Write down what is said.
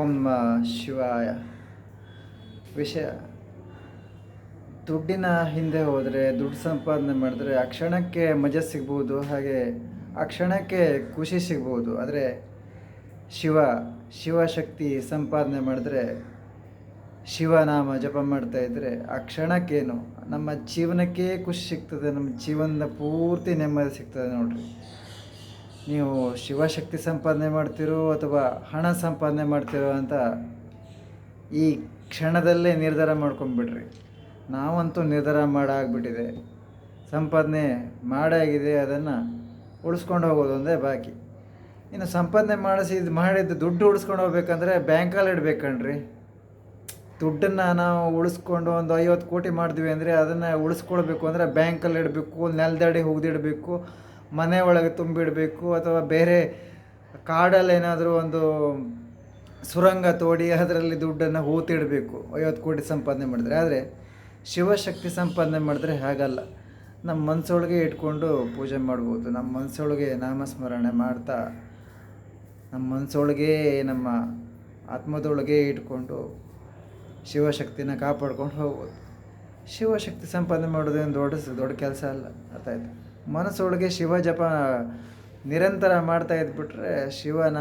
ಓಂ ನಮಃ ಶಿವಾಯ. ವಿಷಯ: ದುಡ್ಡಿನ ಹಿಂದೆ ಹೋದರೆ, ದುಡ್ಡು ಸಂಪಾದನೆ ಮಾಡಿದ್ರೆ ಆ ಕ್ಷಣಕ್ಕೆ ಮಜಾ ಸಿಗ್ಬೋದು, ಹಾಗೆ ಆ ಕ್ಷಣಕ್ಕೆ ಖುಷಿ ಸಿಗ್ಬೋದು. ಆದರೆ ಶಿವಶಕ್ತಿ ಸಂಪಾದನೆ ಮಾಡಿದ್ರೆ, ಶಿವನಾಮ ಜಪ ಮಾಡ್ತಾಯಿದ್ರೆ ಆ ಕ್ಷಣಕ್ಕೇನು ನಮ್ಮ ಜೀವನಕ್ಕೆ ಖುಷಿ ಸಿಗ್ತದೆ, ನಮ್ಮ ಜೀವನದ ಪೂರ್ತಿ ನೆಮ್ಮದಿ ಸಿಗ್ತದೆ. ನೋಡ್ರಿ, ನೀವು ಶಿವಶಕ್ತಿ ಸಂಪಾದನೆ ಮಾಡ್ತಿರೋ ಅಥವಾ ಹಣ ಸಂಪಾದನೆ ಮಾಡ್ತಿರೋ ಅಂತ ಈ ಕ್ಷಣದಲ್ಲೇ ನಿರ್ಧಾರ ಮಾಡ್ಕೊಂಬಿಡ್ರಿ. ನಾವಂತೂ ನಿರ್ಧಾರ ಮಾಡಾಗ್ಬಿಟ್ಟಿದೆ, ಸಂಪಾದನೆ ಮಾಡಾಗಿದೆ, ಅದನ್ನು ಉಳಿಸ್ಕೊಂಡು ಹೋಗೋದು ಒಂದೇ ಬಾಕಿ. ಇನ್ನು ಸಂಪಾದನೆ ಮಾಡಿದ್ದು ದುಡ್ಡು ಉಳಿಸ್ಕೊಂಡು ಹೋಗ್ಬೇಕಂದ್ರೆ ಬ್ಯಾಂಕಲ್ಲಿ ಇಡಬೇಕಣ್ರಿ. ದುಡ್ಡನ್ನು ನಾವು ಉಳಿಸ್ಕೊಂಡು ಒಂದು 50 ಕೋಟಿ ಮಾಡಿದ್ವಿ ಅಂದರೆ ಅದನ್ನು ಉಳಿಸ್ಕೊಳ್ಬೇಕು ಅಂದರೆ ಬ್ಯಾಂಕಲ್ಲಿ ಇಡಬೇಕು, ನೆಲದಡಿ ಹೋಗ್ದಿಡಬೇಕು, ಮನೆ ಒಳಗೆ ತುಂಬಿಡಬೇಕು, ಅಥವಾ ಬೇರೆ ಕಾಡಲ್ಲಿ ಏನಾದರೂ ಒಂದು ಸುರಂಗ ತೋಡಿ ಅದರಲ್ಲಿ ದುಡ್ಡನ್ನು ಹೂತಿಡಬೇಕು 50 ಕೋಟಿ ಸಂಪಾದನೆ ಮಾಡಿದ್ರೆ. ಆದರೆ ಶಿವಶಕ್ತಿ ಸಂಪಾದನೆ ಮಾಡಿದ್ರೆ ಹಾಗಲ್ಲ. ನಮ್ಮ ಮನಸ್ಸೊಳಗೆ ಇಟ್ಕೊಂಡು ಪೂಜೆ ಮಾಡ್ಬೋದು. ನಮ್ಮ ಮನಸ್ಸೊಳಗೆ ನಾಮಸ್ಮರಣೆ ಮಾಡ್ತಾ, ನಮ್ಮ ಮನಸ್ಸೊಳಗೆ, ನಮ್ಮ ಆತ್ಮದೊಳಗೆ ಇಟ್ಕೊಂಡು ಶಿವಶಕ್ತಿನ ಕಾಪಾಡ್ಕೊಂಡು ಹೋಗ್ಬೋದು. ಶಿವಶಕ್ತಿ ಸಂಪಾದನೆ ಮಾಡೋದೇನು ದೊಡ್ಡ ಕೆಲಸ ಅಲ್ಲ. ಅರ್ಥ ಆಯ್ತು? ಮನಸ್ಸೊಳಗೆ ಶಿವ ಜಪ ನಿರಂತರ ಮಾಡ್ತಾ ಇದ್ಬಿಟ್ರೆ ಶಿವನ